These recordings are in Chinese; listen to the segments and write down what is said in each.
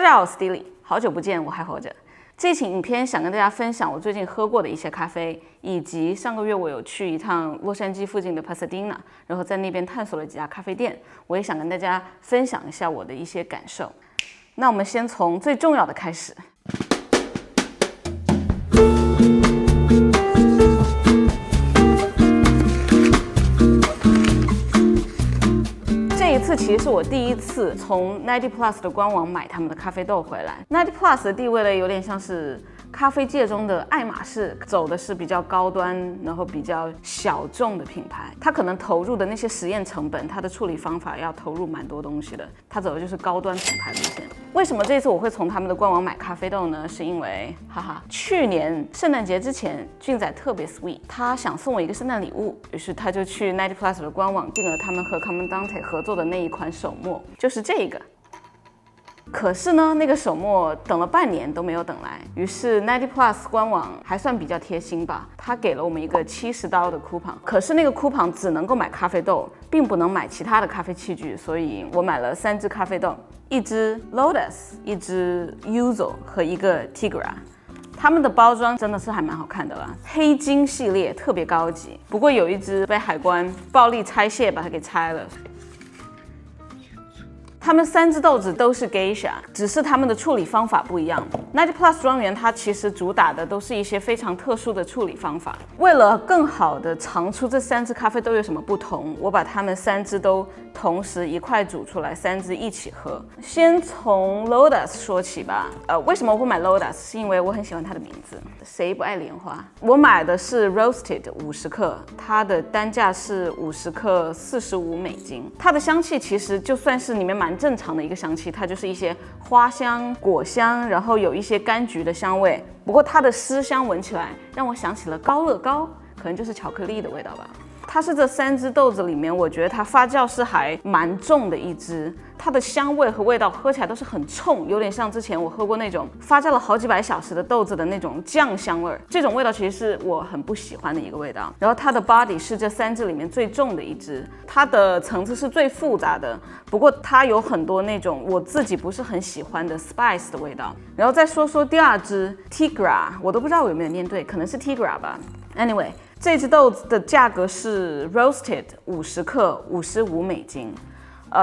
家好，我是 Dilly， 好久不见，我还活着。这期影片想跟大家分享我最近喝过的一些咖啡，以及上个月我有去一趟洛杉矶附近的 Pasadena， 然后在那边探索了几家咖啡店，我也想跟大家分享一下我的一些感受。那我们先从最重要的开始。这次其实是我第一次从90 Plus 的官网买他们的咖啡豆回来。90 Plus 的地位呢，有点像是咖啡界中的爱马仕，走的是比较高端，然后比较小众的品牌。它可能投入的那些实验成本，它的处理方法要投入蛮多东西的。它走的就是高端品牌路线。为什么这次我会从他们的官网买咖啡豆呢？是因为，去年圣诞节之前，俊仔特别 sweet， 他想送我一个圣诞礼物，于是他就去90 Plus 的官网订了他们和 Comandante 合作的那一款手墨，就是这个。可是呢，那个手墨等了半年都没有等来，于是90 Plus 官网还算比较贴心吧，他给了我们一个$70的 coupon， 可是那个 coupon 只能够买咖啡豆，并不能买其他的咖啡器具，所以我买了3支咖啡豆，一支 Lotus， 一支 Yuzu 和一个 Tigra。他们的包装真的是还蛮好看的啦，黑金系列特别高级，不过有一支被海关暴力拆卸把它给拆了。他们3支豆子都是 Geisha， 只是他们的处理方法不一样。90 Plus 庄园它其实主打的都是一些非常特殊的处理方法。为了更好的尝出这3支咖啡豆有什么不同，我把它们3支都同时一块煮出来，3支一起喝。先从 Lotus 说起吧。为什么我会买 Lotus？ 是因为我很喜欢它的名字，谁不爱莲花？我买的是 Roasted 50克，它的单价是50克$45。它的香气其实就算是里面蛮正常的一个香气，它就是一些花香、果香，然后有一些柑橘的香味。不过它的湿香闻起来让我想起了高乐高，可能就是巧克力的味道吧。它是这3支豆子里面，我觉得它发酵是还蛮重的一支，它的香味和味道喝起来都是很冲，有点像之前我喝过那种发酵了好几百小时的豆子的那种酱香味，这种味道其实是我很不喜欢的一个味道。然后它的 body 是这3支里面最重的一支，它的层次是最复杂的，不过它有很多那种我自己不是很喜欢的 spice 的味道。然后再说说第2支 Tigra， 我都不知道我有没有念对，可能是 Tigra 吧。Anyway， 这支豆子的价格是 Roasted 50克$55。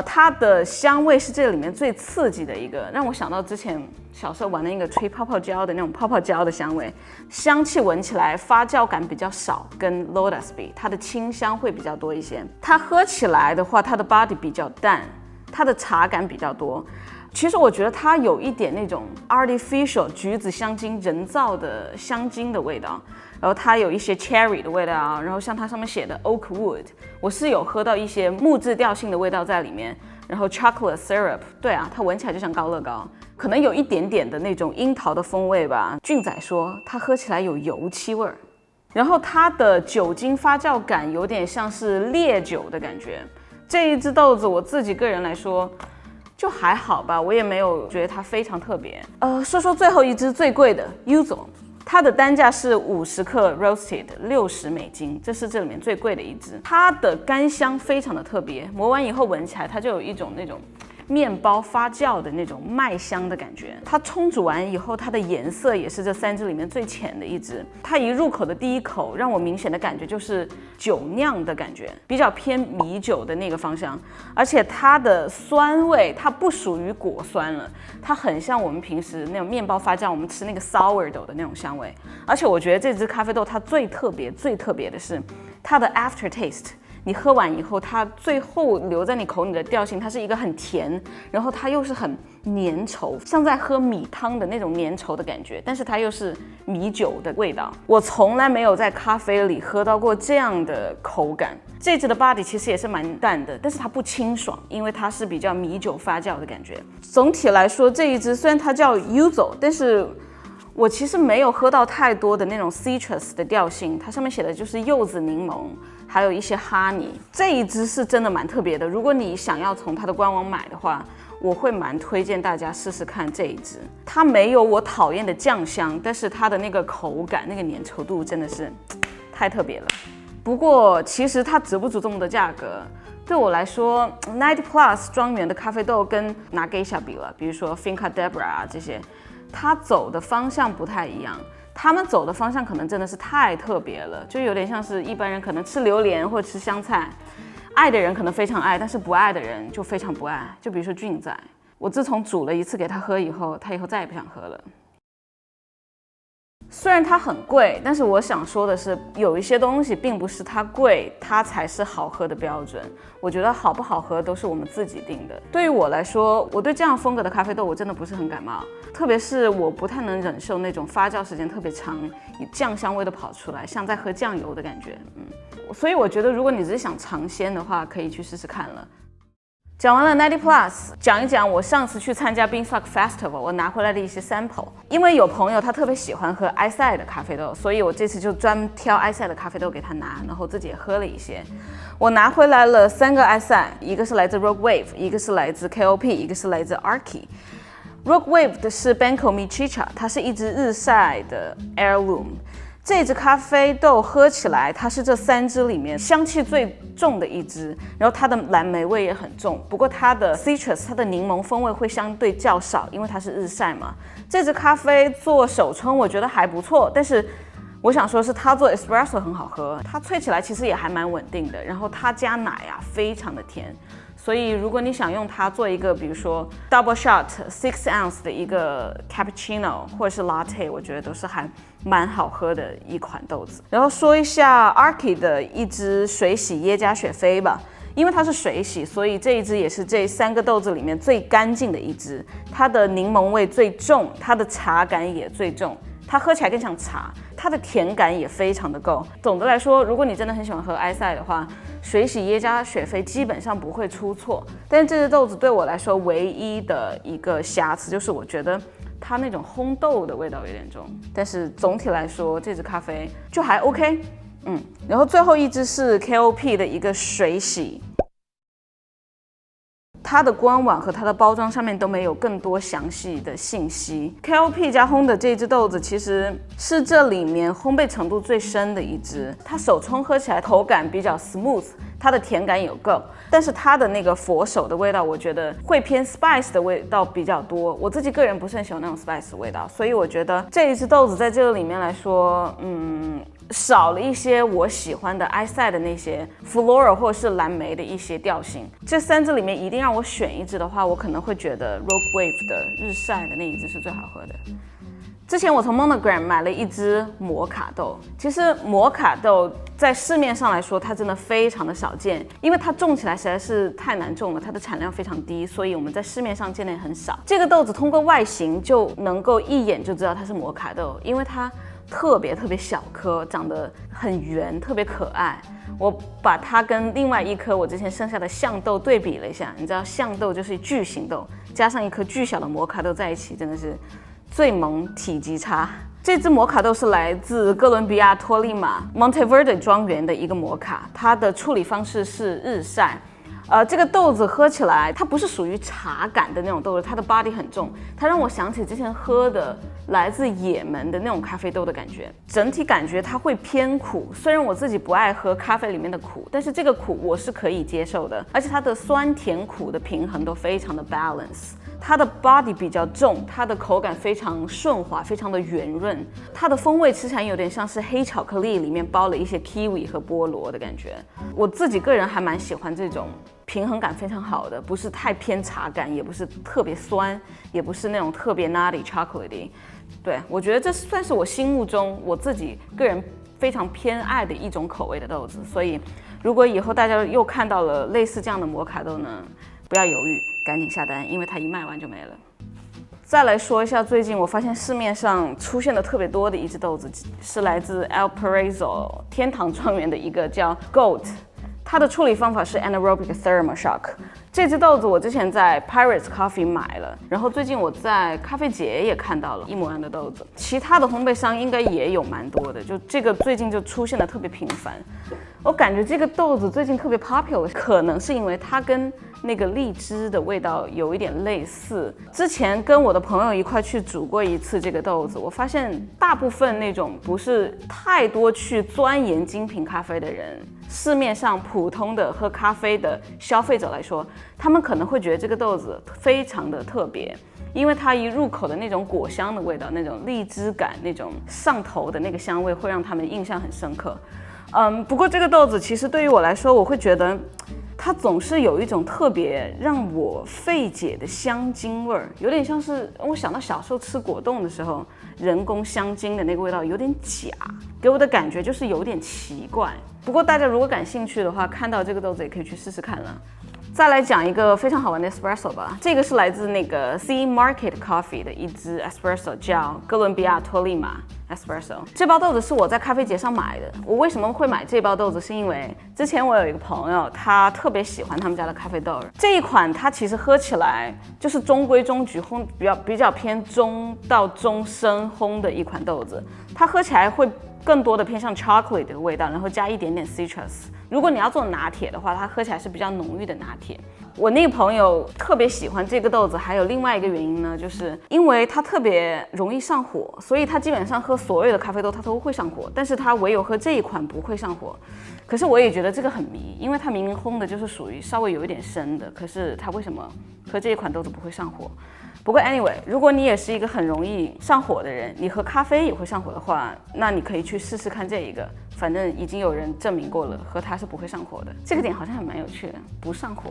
它的香味是这里面最刺激的一个，让我想到之前小时候玩的那个吹泡泡胶的那种泡泡胶的香味，香气闻起来发酵感比较少，跟 Lotus 比，它的清香会比较多一些。它喝起来的话，它的 body 比较淡，它的茶感比较多。其实我觉得它有一点那种 artificial 橘子香精人造的香精的味道，然后它有一些 cherry 的味道，然后像它上面写的 oak wood， 我是有喝到一些木质调性的味道在里面，然后 chocolate syrup， 对啊，它闻起来就像高乐高，可能有一点点的那种樱桃的风味吧。俊仔说它喝起来有油漆味儿，然后它的酒精发酵感有点像是烈酒的感觉。这一支豆子我自己个人来说就还好吧，我也没有觉得它非常特别。说说最后一支最贵的 Yuzu， 它的单价是50克 Roasted $60，这是这里面最贵的一支。它的干香非常的特别，磨完以后闻起来它就有一种那种面包发酵的那种麦香的感觉。它冲煮完以后，它的颜色也是这3支里面最浅的一支。它一入口的第一口，让我明显的感觉就是酒酿的感觉，比较偏米酒的那个方向。而且它的酸味，它不属于果酸了，它很像我们平时那种面包发酵，我们吃那个 sourdough 的那种香味。而且我觉得这支咖啡豆它最特别的是它的 aftertaste。你喝完以后，它最后留在你口里的调性，它是一个很甜，然后它又是很粘稠，像在喝米汤的那种粘稠的感觉，但是它又是米酒的味道。我从来没有在咖啡里喝到过这样的口感。这支的 body 其实也是蛮淡的，但是它不清爽，因为它是比较米酒发酵的感觉。总体来说，这一支虽然它叫 Yuzu， 但是我其实没有喝到太多的那种 citrus 的调性，它上面写的就是柚子、柠檬，还有一些哈尼。这一支是真的蛮特别的，如果你想要从它的官网买的话，我会蛮推荐大家试试看这一支。它没有我讨厌的酱香，但是它的那个口感、那个粘稠度真的是太特别了。不过其实它值不值这么多价格，对我来说，90 Plus 庄园的咖啡豆跟拿 Geisha 比了，比如说 Finca Deborah 啊这些，它走的方向不太一样。他们走的方向可能真的是太特别了，就有点像是一般人可能吃榴莲或者吃香菜，爱的人可能非常爱，但是不爱的人就非常不爱。就比如说俊仔，我自从煮了一次给他喝以后，他以后再也不想喝了。虽然它很贵，但是我想说的是，有一些东西并不是它贵，它才是好喝的标准。我觉得好不好喝都是我们自己定的。对于我来说，我对这样风格的咖啡豆我真的不是很感冒，特别是我不太能忍受那种发酵时间特别长，酱香味都跑出来，像在喝酱油的感觉。所以我觉得如果你只是想尝鲜的话，可以去试试看了。讲完了90 Plus， 讲一讲我上次去参加 Beanstalk Festival 我拿回来的一些 sample。因为有朋友他特别喜欢喝埃塞的咖啡豆，所以我这次就专挑埃塞的咖啡豆给他拿，然后自己也喝了一些。我拿回来了3个埃塞，一个是来自 Rogue Wave， 一个是来自 KOP， 一个是来自 Arki。Rogue Wave 的是 Banco Michicha， 它是一支日晒的 Heirloom。这支咖啡豆喝起来，它是这3支里面香气最重的一支，然后它的蓝莓味也很重，不过它的 citrus， 它的柠檬风味会相对较少，因为它是日晒嘛。这支咖啡做手冲我觉得还不错，但是我想说是它做 espresso 很好喝，它萃起来其实也还蛮稳定的，然后它加奶啊非常的甜。所以如果你想用它做一个比如说 double shot 6 ounce 的一个 cappuccino 或者是 latte， 我觉得都是还蛮好喝的一款豆子。然后说一下 Arki 的一支水洗耶加雪菲吧，因为它是水洗，所以这一支也是这3个豆子里面最干净的一支，它的柠檬味最重，它的茶感也最重，它喝起来更像茶，它的甜感也非常的够。总的来说，如果你真的很喜欢喝埃塞的话，水洗耶加雪菲基本上不会出错。但是这支豆子对我来说唯一的一个瑕疵就是我觉得它那种烘豆的味道有点重，但是总体来说这支咖啡就还 OK。然后最后一支是 KOP 的一个水洗，它的官网和它的包装上面都没有更多详细的信息。KOP 加烘的这支豆子其实是这里面烘焙程度最深的一支，它手冲喝起来口感比较 smooth， 它的甜感有够，但是它的那个佛手的味道我觉得会偏 spice 的味道比较多，我自己个人不是很喜欢那种 spice 的味道，所以我觉得这一支豆子在这个里面来说，少了一些我喜欢的埃塞的那些 floral 或者是蓝莓的一些调性。这3支里面一定让我选一支的话，我可能会觉得 Rogue Wave 的日晒的那一支是最好喝的。之前我从 Monogram 买了一支摩卡豆，其实摩卡豆在市面上来说它真的非常的少见，因为它种起来实在是太难种了，它的产量非常低，所以我们在市面上见的也很少。这个豆子通过外形就能够一眼就知道它是摩卡豆，因为它特别小颗，长得很圆，特别可爱。我把它跟另外一颗我之前剩下的象豆对比了一下，你知道象豆就是巨型豆，加上一颗巨小的摩卡豆在一起，真的是最萌体积差。这支摩卡豆是来自哥伦比亚托利马 Monteverde 庄园的一个摩卡，它的处理方式是日晒。这个豆子喝起来，它不是属于茶感的那种豆子，它的 body 很重，它让我想起之前喝的来自也门的那种咖啡豆的感觉。整体感觉它会偏苦，虽然我自己不爱喝咖啡里面的苦，但是这个苦我是可以接受的，而且它的酸甜苦的平衡都非常的 balance。它的 body 比较重，它的口感非常顺滑，非常的圆润，它的风味吃起来有点像是黑巧克力里面包了一些 kiwi 和菠萝的感觉。我自己个人还蛮喜欢这种平衡感非常好的，不是太偏茶感，也不是特别酸，也不是那种特别 nutty chocolatey。对，我觉得这算是我心目中我自己个人非常偏爱的一种口味的豆子。所以如果以后大家又看到了类似这样的摩卡豆呢，不要犹豫，赶紧下单，因为它一卖完就没了。再来说一下最近我发现市面上出现的特别多的一支豆子，是来自 El Paraiso 天堂庄园的一个叫 Goat， 它的处理方法是 Anaerobic Thermoshock。这支豆子我之前在 Pirates Coffee 买了，然后最近我在咖啡节也看到了一模一样的豆子，其他的烘焙商应该也有蛮多的，就这个最近就出现的特别频繁。我感觉这个豆子最近特别 popular， 可能是因为它跟那个荔枝的味道有一点类似。之前跟我的朋友一块去煮过一次这个豆子，我发现大部分那种不是太多去钻研精品咖啡的人市面上普通的喝咖啡的消费者来说，他们可能会觉得这个豆子非常的特别，因为它一入口的那种果香的味道，那种荔枝感，那种上头的那个香味，会让他们印象很深刻。不过这个豆子其实对于我来说，我会觉得它总是有一种特别让我费解的香精味儿，有点像是我想到小时候吃果冻的时候，人工香精的那个味道有点假，给我的感觉就是有点奇怪。不过大家如果感兴趣的话，看到这个豆子也可以去试试看了。再来讲一个非常好玩的 espresso 吧，这个是来自那个 C Market Coffee 的一支 espresso， 叫哥伦比亚托利玛 espresso。这包豆子是我在咖啡节上买的。我为什么会买这包豆子？是因为之前我有一个朋友，他特别喜欢他们家的咖啡豆。这一款它其实喝起来就是中规中矩烘，比较偏中到中深烘的一款豆子。它喝起来会更多的偏向 chocolate 的味道，然后加一点点 citrus。如果你要做拿铁的话，它喝起来是比较浓郁的拿铁。我那个朋友特别喜欢这个豆子，还有另外一个原因呢，就是因为它特别容易上火，所以他基本上喝所有的咖啡豆它都会上火，但是他唯有喝这一款不会上火。可是我也觉得这个很迷，因为它明明烘的就是属于稍微有一点生的，可是它为什么喝这一款豆子不会上火？不过 anyway， 如果你也是一个很容易上火的人，你喝咖啡也会上火的话，那你可以去试试看这一个，反正已经有人证明过了，喝它是不会上火的。这个点好像还蛮有趣的，不上火。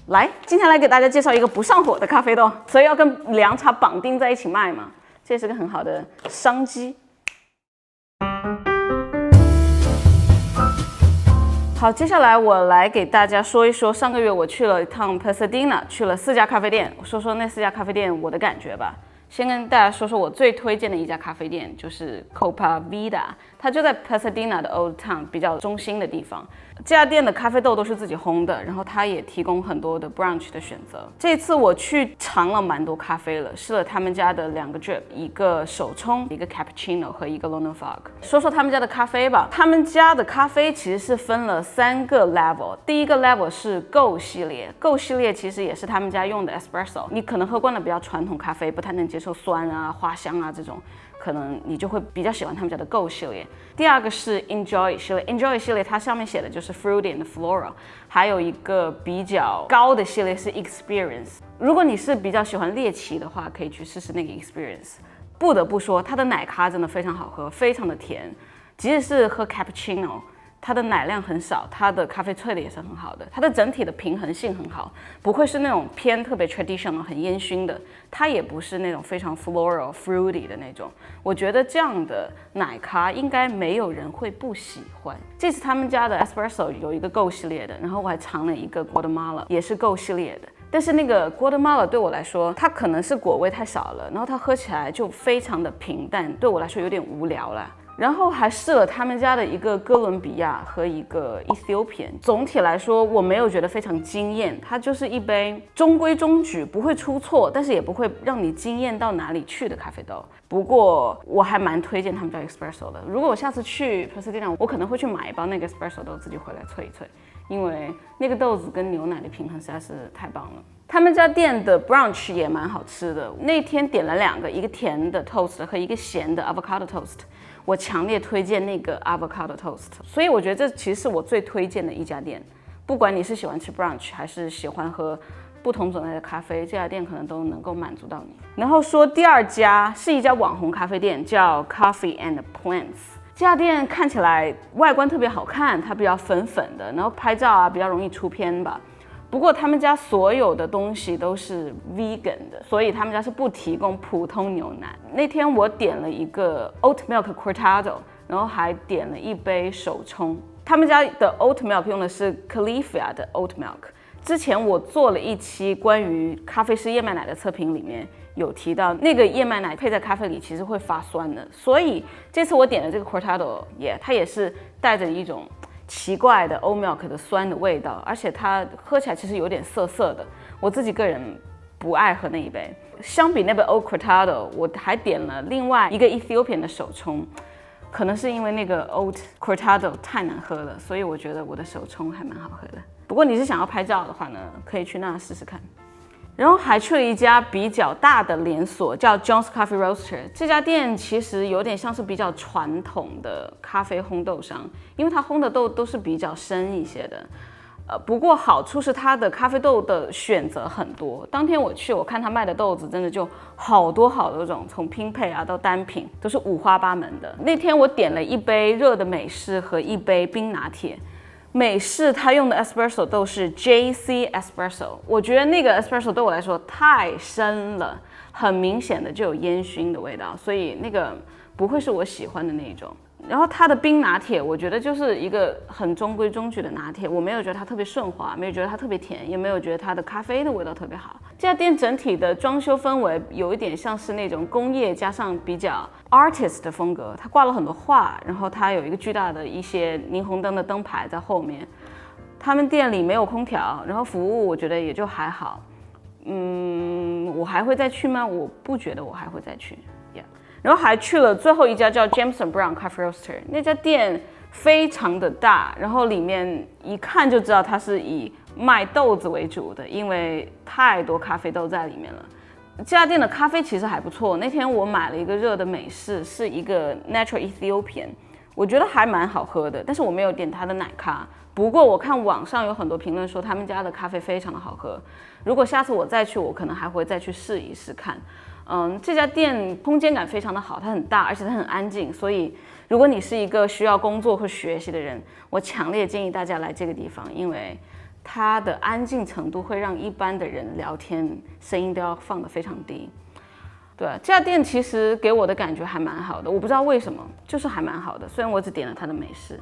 来，今天来给大家介绍一个不上火的咖啡豆，所以要跟凉茶绑定在一起卖嘛，这是个很好的商机。好，接下来我来给大家说一说上个月我去了一趟 Pasadena， 去了4家咖啡店，我说说那4家咖啡店我的感觉吧。先跟大家说说我最推荐的一家咖啡店，就是 Copa Vida， 它就在 Pasadena 的 Old Town 比较中心的地方。这家店的咖啡豆都是自己烘的，然后它也提供很多的 brunch 的选择。这次我去尝了蛮多咖啡了，试了他们家的2个 drip， 一个手冲，一个 cappuccino 和一个 Lone Fog。说说他们家的咖啡吧，他们家的咖啡其实是分了3个 level。第一个 level 是 Go 系列 ，Go 系列其实也是他们家用的 espresso。你可能喝惯了比较传统咖啡，不太能接受酸啊、花香啊这种。可能你就会比较喜欢他们家的 Go 系列。第2个是 Enjoy 系列 ，Enjoy 系列它上面写的就是 Fruity and Floral， 还有一个比较高的系列是 Experience。如果你是比较喜欢猎奇的话，可以去试试那个 Experience。不得不说，它的奶咖真的非常好喝，非常的甜，即使是喝 Cappuccino。它的奶量很少，它的咖啡萃的也是很好的，它的整体的平衡性很好，不会是那种偏特别 traditional 很烟熏的，它也不是那种非常 floral fruity 的那种。我觉得这样的奶咖应该没有人会不喜欢。这次他们家的 espresso 有一个 Go 系列的，然后我还尝了一个 Guatemala， 也是 Go 系列的。但是那个 Guatemala 对我来说，它可能是果味太少了，然后它喝起来就非常的平淡，对我来说有点无聊了。然后还试了他们家的一个哥伦比亚和一个 Ethiopian， 总体来说我没有觉得非常惊艳，它就是一杯中规中矩，不会出错，但是也不会让你惊艳到哪里去的咖啡豆。不过我还蛮推荐他们家 Espresso 的，如果我下次去 Pasadena， 我可能会去买一包那个 Espresso 豆自己回来萃一萃，因为那个豆子跟牛奶的平衡实在是太棒了。他们家店的 brunch 也蛮好吃的，那天点了2个，一个甜的 toast 和一个咸的 avocado toast。我强烈推荐那个 avocado toast， 所以我觉得这其实是我最推荐的一家店。不管你是喜欢吃 brunch 还是喜欢喝不同种类的咖啡，这家店可能都能够满足到你。然后说第2家是一家网红咖啡店，叫 Coffee and Plants。这家店看起来外观特别好看，它比较粉粉的，然后拍照啊比较容易出片吧。不过他们家所有的东西都是 vegan 的，所以他们家是不提供普通牛奶。那天我点了一个 oat milk cortado， 然后还点了一杯手冲。他们家的 oat milk 用的是 Califia 的 oat milk。之前我做了一期关于咖啡师燕麦奶的测评，里面有提到那个燕麦奶配在咖啡里其实会发酸的，所以这次我点的这个 cortado 它也是带着一种奇怪的 oat milk 的酸的味道，而且它喝起来其实有点涩涩的，我自己个人不爱喝那一杯。相比那杯 oat cortado， 我还点了另外一个 Ethiopian 的手冲，可能是因为那个 oat cortado 太难喝了，所以我觉得我的手冲还蛮好喝的。不过你是想要拍照的话呢，可以去那试试看。然后还去了一家比较大的连锁，叫 John's Coffee Roaster。这家店其实有点像是比较传统的咖啡烘豆商，因为它烘的豆都是比较深一些的。不过好处是它的咖啡豆的选择很多。当天我去，我看他卖的豆子真的就好多好多种，从拼配啊到单品都是五花八门的。那天我点了一杯热的美式和一杯冰拿铁。美式它用的 espresso 豆是 JC Espresso， 我觉得那个 espresso 对我来说太深了，很明显的就有烟熏的味道，所以那个不会是我喜欢的那一种。然后它的冰拿铁，我觉得就是一个很中规中矩的拿铁，我没有觉得它特别顺滑，没有觉得它特别甜，也没有觉得它的咖啡的味道特别好。这家店整体的装修氛围有一点像是那种工业加上比较 artist 的风格，它挂了很多画，然后它有一个巨大的一些霓虹灯的灯牌在后面。他们店里没有空调，然后服务我觉得也就还好。我还会再去吗？我不觉得我还会再去。然后还去了最后一家叫 Jameson Brown Coffee Roaster， 那家店非常的大，然后里面一看就知道它是以卖豆子为主的，因为太多咖啡豆在里面了。这家店的咖啡其实还不错，那天我买了一个热的美式，是一个 Natural Ethiopian， 我觉得还蛮好喝的，但是我没有点它的奶咖。不过我看网上有很多评论说他们家的咖啡非常的好喝，如果下次我再去，我可能还会再去试一试看。这家店空间感非常的好，它很大，而且它很安静，所以如果你是一个需要工作或学习的人，我强烈建议大家来这个地方，因为它的安静程度会让一般的人聊天声音都要放得非常低。对，这家店其实给我的感觉还蛮好的，我不知道为什么，就是还蛮好的。虽然我只点了它的美式，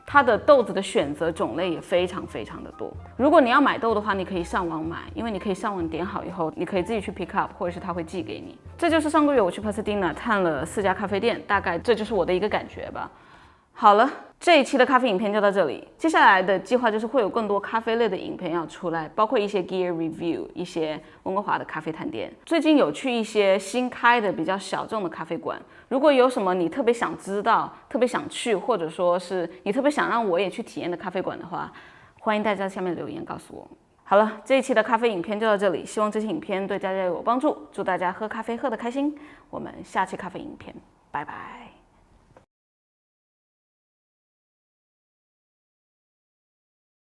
它的豆子的选择种类也非常非常的多。如果你要买豆的话，你可以上网买，因为你可以上网点好以后，你可以自己去 pick up， 或者是他会寄给你。这就是上个月我去 Pasadena 探了4家咖啡店，大概这就是我的一个感觉吧。好了，这一期的咖啡影片就到这里。接下来的计划就是会有更多咖啡类的影片要出来，包括一些 gear review， 一些温哥华的咖啡探店。最近有去一些新开的比较小众的咖啡馆，如果有什么你特别想知道、特别想去，或者说是你特别想让我也去体验的咖啡馆的话，欢迎大家在下面留言告诉我。好了，这一期的咖啡影片就到这里，希望这期影片对大家有帮助，祝大家喝咖啡喝得开心。我们下期咖啡影片，拜拜。